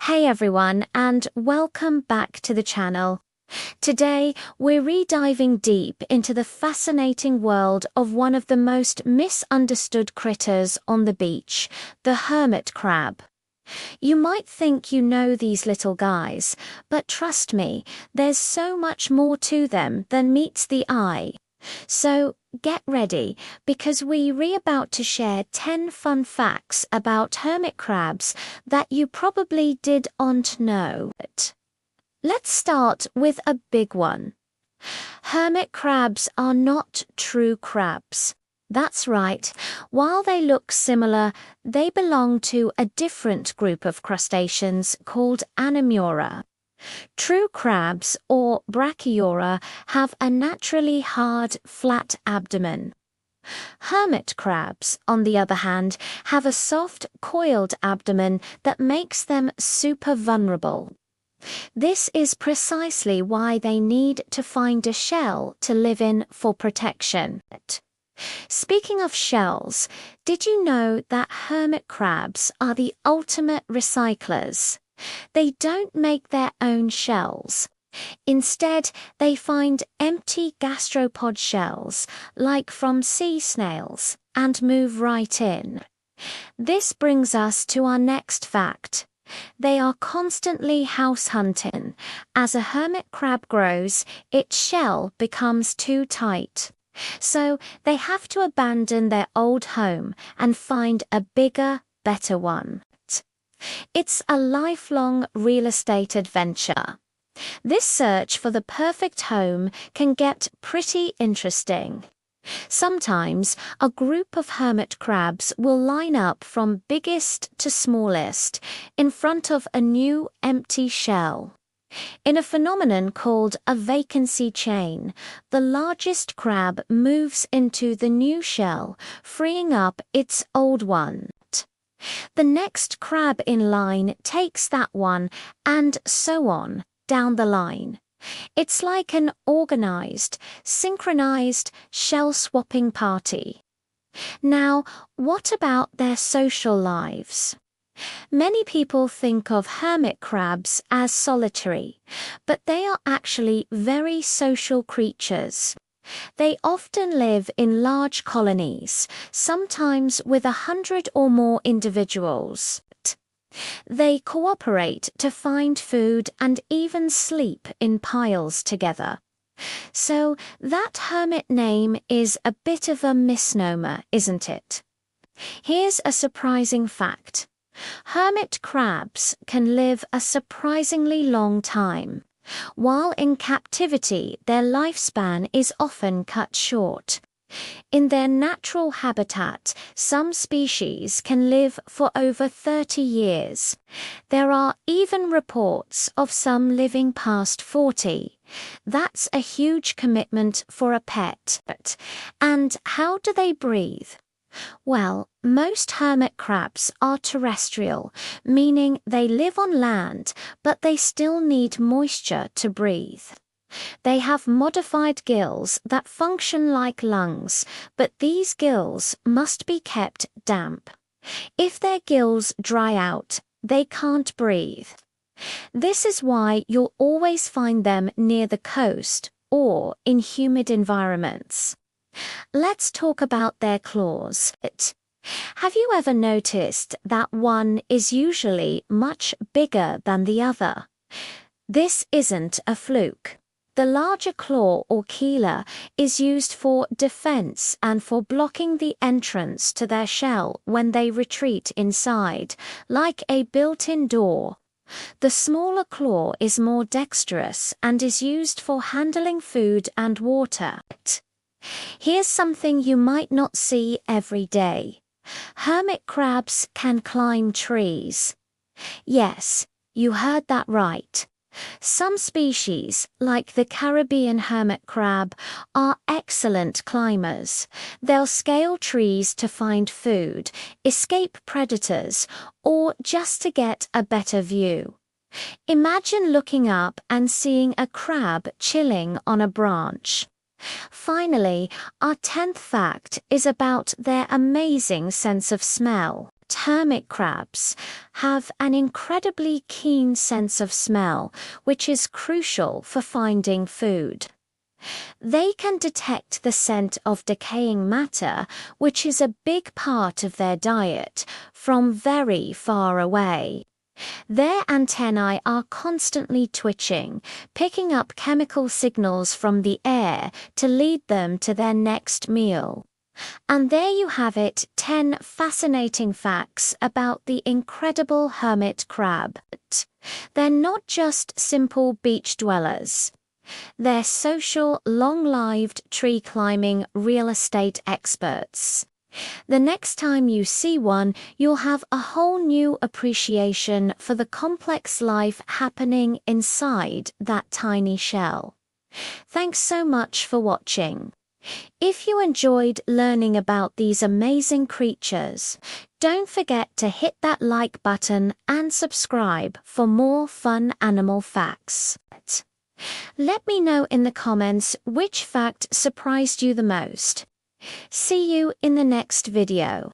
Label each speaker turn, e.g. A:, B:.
A: Hey everyone, and welcome back to the channel. Today, we're re-diving deep into the fascinating world of one of the most misunderstood critters on the beach, the hermit crab. You might think you know these little guys, but trust me, there's so much more to them than meets the eye. So get ready, because we're about to share 10 fun facts about hermit crabs that you probably didn't know. Let's start with a big one. Hermit crabs are not true crabs. That's right, while they look similar, they belong to a different group of crustaceans called Anemura. True crabs, or Brachyura, have a naturally hard, flat abdomen. Hermit crabs, on the other hand, have a soft, coiled abdomen that makes them super vulnerable. This is precisely why they need to find a shell to live in for protection. Speaking of shells, did you know that hermit crabs are the ultimate recyclers? They don't make their own shells. Instead, they find empty gastropod shells, like from sea snails, and move right in. This brings us to our next fact. They are constantly house hunting. As a hermit crab grows, its shell becomes too tight. So they have to abandon their old home and find a bigger, better one. It's a lifelong real estate adventure. This search for the perfect home can get pretty interesting. Sometimes a group of hermit crabs will line up from biggest to smallest in front of a new empty shell. In a phenomenon called a vacancy chain, the largest crab moves into the new shell, freeing up its old one. The next crab in line takes that one, and so on, down the line. It's like an organized, synchronized shell-swapping party. Now, what about their social lives? Many people think of hermit crabs as solitary, but they are actually very social creatures. They often live in large colonies, sometimes with 100 or more individuals. They cooperate to find food and even sleep in piles together. So that hermit name is a bit of a misnomer, isn't it? Here's a surprising fact. Hermit crabs can live a surprisingly long time. While in captivity, their lifespan is often cut short. In their natural habitat, some species can live for over 30 years. There are even reports of some living past 40. That's a huge commitment for a pet. And how do they breathe? Well, most hermit crabs are terrestrial, meaning they live on land, but they still need moisture to breathe. They have modified gills that function like lungs, but these gills must be kept damp. If their gills dry out, they can't breathe. This is why you'll always find them near the coast or in humid environments. Let's talk about their claws. Have you ever noticed that one is usually much bigger than the other? This isn't a fluke. The larger claw or cheela is used for defense and for blocking the entrance to their shell when they retreat inside, like a built-in door. The smaller claw is more dexterous and is used for handling food and water. Here's something you might not see every day. Hermit crabs can climb trees. Yes, you heard that right. Some species, like the Caribbean hermit crab, are excellent climbers. They'll scale trees to find food, escape predators, or just to get a better view. Imagine looking up and seeing a crab chilling on a branch. Finally, our 10th fact is about their amazing sense of smell. that hermit crabs have an incredibly keen sense of smell, which is crucial for finding food. They can detect the scent of decaying matter, which is a big part of their diet, from very far away. Their antennae are constantly twitching, picking up chemical signals from the air to lead them to their next meal. And there you have it, 10 fascinating facts about the incredible hermit crab. They're not just simple beach dwellers. They're social, long-lived, tree-climbing real estate experts. The next time you see one, you'll have a whole new appreciation for the complex life happening inside that tiny shell. Thanks so much for watching. If you enjoyed learning about these amazing creatures, don't forget to hit that like button and subscribe for more fun animal facts. Let me know in the comments which fact surprised you the most. See you in the next video.